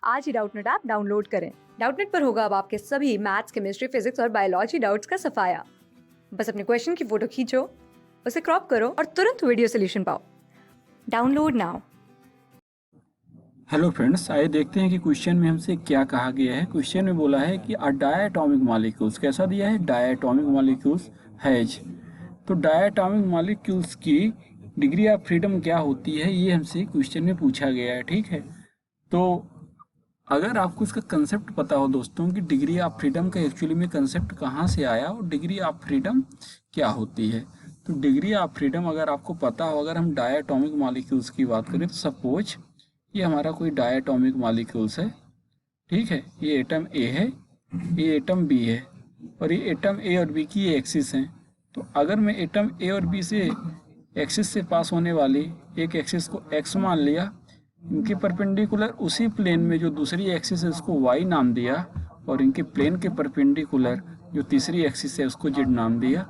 आज ही Doubtnut app download करें। Doubtnut पर होगा अब आपके सभी मैथ्स, केमिस्ट्री, फिजिक्स और बायोलॉजी डाउट्स का सफाया। बस अपने क्वेश्चन की फोटो खींचो, उसे क्रॉप करो और तुरंत वीडियो सोल्यूशन पाओ। Download now. हेलो फ्रेंड्स, आइए देखते हैं कि क्वेश्चन में हमसे क्या कहा गया है। क्वेश्चन में बोला है कि अ डायटोमिक मॉलिक्यूल्स, कैसा दिया है, डायटोमिक मॉलिक्यूल्स हैज। तो डायटोमिक मॉलिक्यूल्स की डिग्री ऑफ फ्रीडम क्या होती है, ये हमसे क्वेश्चन में पूछा गया है। ठीक है, तो अगर आपको इसका कंसेप्ट पता हो दोस्तों कि डिग्री ऑफ फ्रीडम का एक्चुअली में कंसेप्ट कहाँ से आया और डिग्री ऑफ फ्रीडम क्या होती है, तो डिग्री ऑफ फ्रीडम अगर आपको पता हो, अगर हम डायटोमिक मॉलिक्यूल्स की बात करें तो सपोज ये हमारा कोई डायटोमिक मॉलिक्यूल्स है। ठीक है, ये एटम ए है, ये एटम बी है और ये एटम ए और बी की ये एक्सिस हैं। तो अगर मैं एटम ए और बी से एक्सिस से पास होने वाली एक एक्सिस को एक्स मान लिया, इनके परपेंडिकुलर उसी प्लेन में जो दूसरी एक्सिस है उसको वाई नाम दिया और इनके प्लेन के परपेंडिकुलर जो तीसरी एक्सिस है उसको जेड नाम दिया,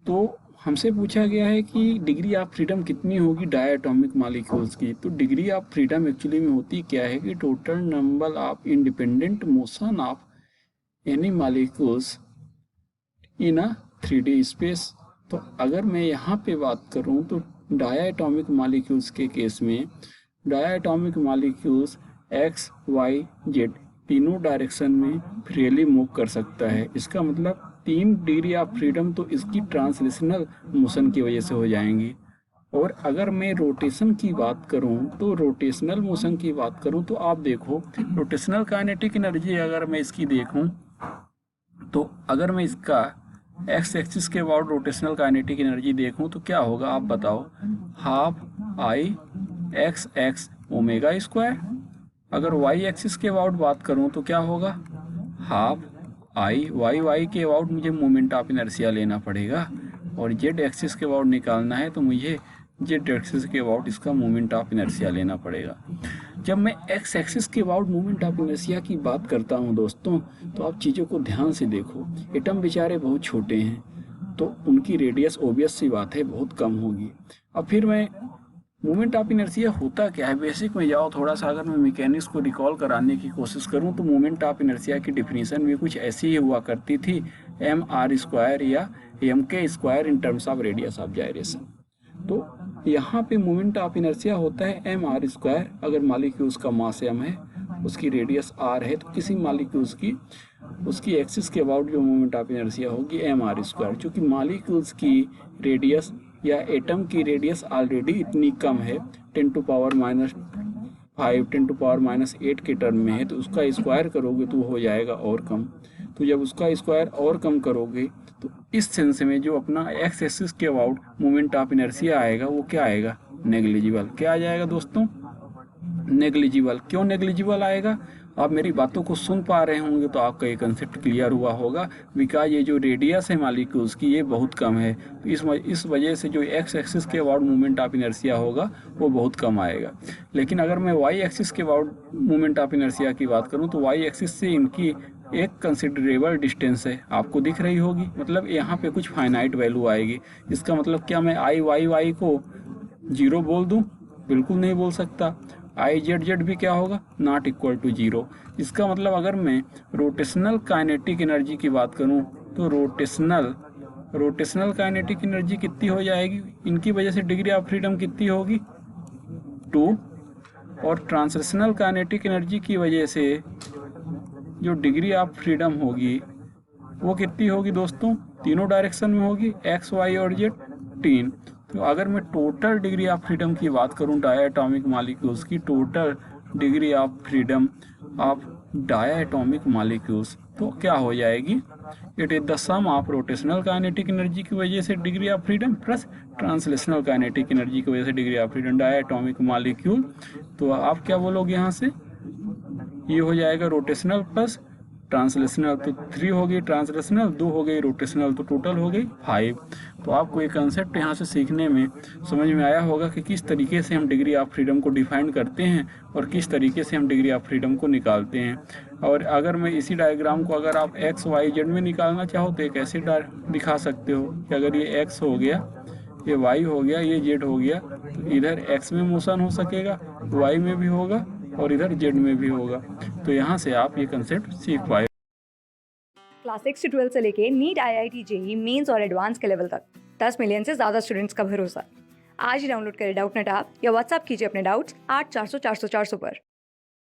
तो हमसे पूछा गया है कि डिग्री ऑफ फ्रीडम कितनी होगी डायटोमिक मॉलिक्यूल्स की। तो डिग्री ऑफ फ्रीडम एक्चुअली में होती क्या है कि total number of independent motion of any molecules in a 3D space. तो अगर मैं यहाँ पे बात करूँ तो डायटोमिक मॉलिक्यूल्स के केस में diatomic molecules x y z तीनों डायरेक्शन में फ्रीली मूव कर सकता है। इसका मतलब 3 डिग्री ऑफ फ्रीडम तो इसकी ट्रांसलेशनल मोशन की वजह से हो जाएंगी। और अगर मैं रोटेशन की बात करूं तो रोटेशनल मोशन की बात करूं तो आप देखो रोटेशनल काइनेटिक एनर्जी अगर मैं इसकी देखूं तो अगर मैं इसका एक्स एक्सिस के अबाउट रोटेशनल काइनेटिक एनर्जी देखूं तो क्या होगा, आप बताओ, half I x x omega square. अगर वाई एक्सिस के अबाउट बात करूं तो क्या होगा, हाफ आई वाई वाई के अबाउट मुझे मोमेंट ऑफ इनर्शिया लेना पड़ेगा और जेड एक्सिस के अबाउट निकालना है तो मुझे जेड एक्सिस के अबाउट इसका मोमेंट ऑफ इनर्शिया लेना पड़ेगा। जब मैं एक्स एक्सिस के अबाउट मोमेंट ऑफ इनर्शिया की बात करता हूं दोस्तों, तो आप चीज़ों को ध्यान से देखो। एटम बेचारे बहुत छोटे हैं तो उनकी रेडियस ओबियस सी बात है बहुत कम होगी। अब फिर मैं मोमेंट ऑफ इनर्शिया होता क्या है, बेसिक में जाओ थोड़ा सा, अगर मैं मैकेनिक्स को रिकॉल कराने की कोशिश करूं तो मोमेंट ऑफ इनर्शिया की डिफिनीशन भी कुछ ऐसी ही हुआ करती थी, एम आर स्क्वायर या एम के square in terms of radius of gyration. तो यहाँ पे मोमेंट ऑफ इनर्शिया होता है एम आर स्क्वायर। अगर मॉलिक्यूल्स का मास एम है, उसकी रेडियस आर है, तो किसी मॉलिक्यूल्स की उसकी एक्सिस के अबाउट जो मोमेंट ऑफ इनर्शिया होगी एम आर स्क्वायर। चूँकि मॉलिक्यूल्स की रेडियस या एटम की रेडियस ऑलरेडी इतनी कम है, 10⁻⁻5 10⁻8 के टर्म में है, तो उसका स्क्वायर करोगे तो हो जाएगा और कम। तो जब उसका स्क्वायर और कम करोगे तो इस सेंस में जो अपना एक्स एक्सिस के अबाउट मोमेंट ऑफ इनर्शिया आएगा वो क्या आएगा, नेग्लिजिबल। क्या आ जाएगा दोस्तों, नेग्लिजिबल। क्यों नेग्लिजिबल आएगा, आप मेरी बातों को सुन पा रहे होंगे तो आपका ये कंसेप्ट क्लियर हुआ होगा। बिकॉज ये जो रेडियस है मॉलिक्यूल्स की ये बहुत कम है, तो इस वजह से जो एक्स एक्सिस के अबाउट मूवमेंट ऑफ इनर्शिया होगा वो बहुत कम आएगा। लेकिन अगर मैं वाई एक्सिस के अबाउट मूवमेंट ऑफ इनर्शिया की बात करूँ तो वाई एक्सिस से इनकी एक कंसिडरेबल डिस्टेंस है, आपको दिख रही होगी। मतलब यहाँ पे कुछ फाइनाइट वैल्यू आएगी। इसका मतलब क्या मैं आई वाई वाई को 0 बोल दूँ, बिल्कुल नहीं बोल सकता। आई जेड जेड भी क्या होगा, नॉट इक्वल टू 0। इसका मतलब अगर मैं रोटेशनल काइनेटिक एनर्जी की बात करूं तो रोटेशनल काइनेटिक एनर्जी कितनी हो जाएगी, इनकी वजह से डिग्री ऑफ फ्रीडम कितनी होगी, 2। और ट्रांसलेशनल काइनेटिक एनर्जी की वजह से जो डिग्री ऑफ फ्रीडम होगी वो कितनी होगी दोस्तों, तीनों डायरेक्शन में होगी, एक्स वाई और जेड 3। तो अगर मैं टोटल डिग्री ऑफ फ्रीडम की बात करूं डायटोमिक मॉलिक्यूल्स की, total degree of freedom of diatomic molecules तो क्या हो जाएगी, it is the sum of rotational kinetic energy की वजह से degree of freedom plus translational kinetic energy की वजह से degree of freedom diatomic molecule. तो आप क्या बोलोगे यहाँ से, ये हो जाएगा रोटेशनल प्लस ट्रांसलेशनल, तो 3 हो गई ट्रांसलेशनल, 2 हो गई रोटेशनल, तो टोटल हो गई 5। तो आपको ये कंसेप्ट यहाँ से सीखने में समझ में आया होगा कि किस तरीके से हम डिग्री ऑफ फ्रीडम को डिफाइन करते हैं और किस तरीके से हम डिग्री ऑफ फ्रीडम को निकालते हैं। और अगर मैं इसी डायग्राम को अगर आप एक्स वाई जेड में निकालना चाहो तो एक ऐसे दिखा सकते हो कि अगर ये एक्स हो गया, ये वाई हो गया, ये जेड हो गया, तो इधर एक्स में मोशन हो सकेगा, वाई में भी होगा और इधर जेड में भी होगा। तो यहाँ से आप ये कंसेप्ट सीख पाए। क्लास 6 से 12 से लेके नीट, IIT, जेई मेंस और एडवांस के लेवल तक 10 मिलियन से ज़्यादा स्टूडेंट्स का भरोसा। आज ही डाउनलोड करें डाउटनेट ऐप या व्हाट्सएप कीजिए अपने डाउट्स 8400 400 400 पर।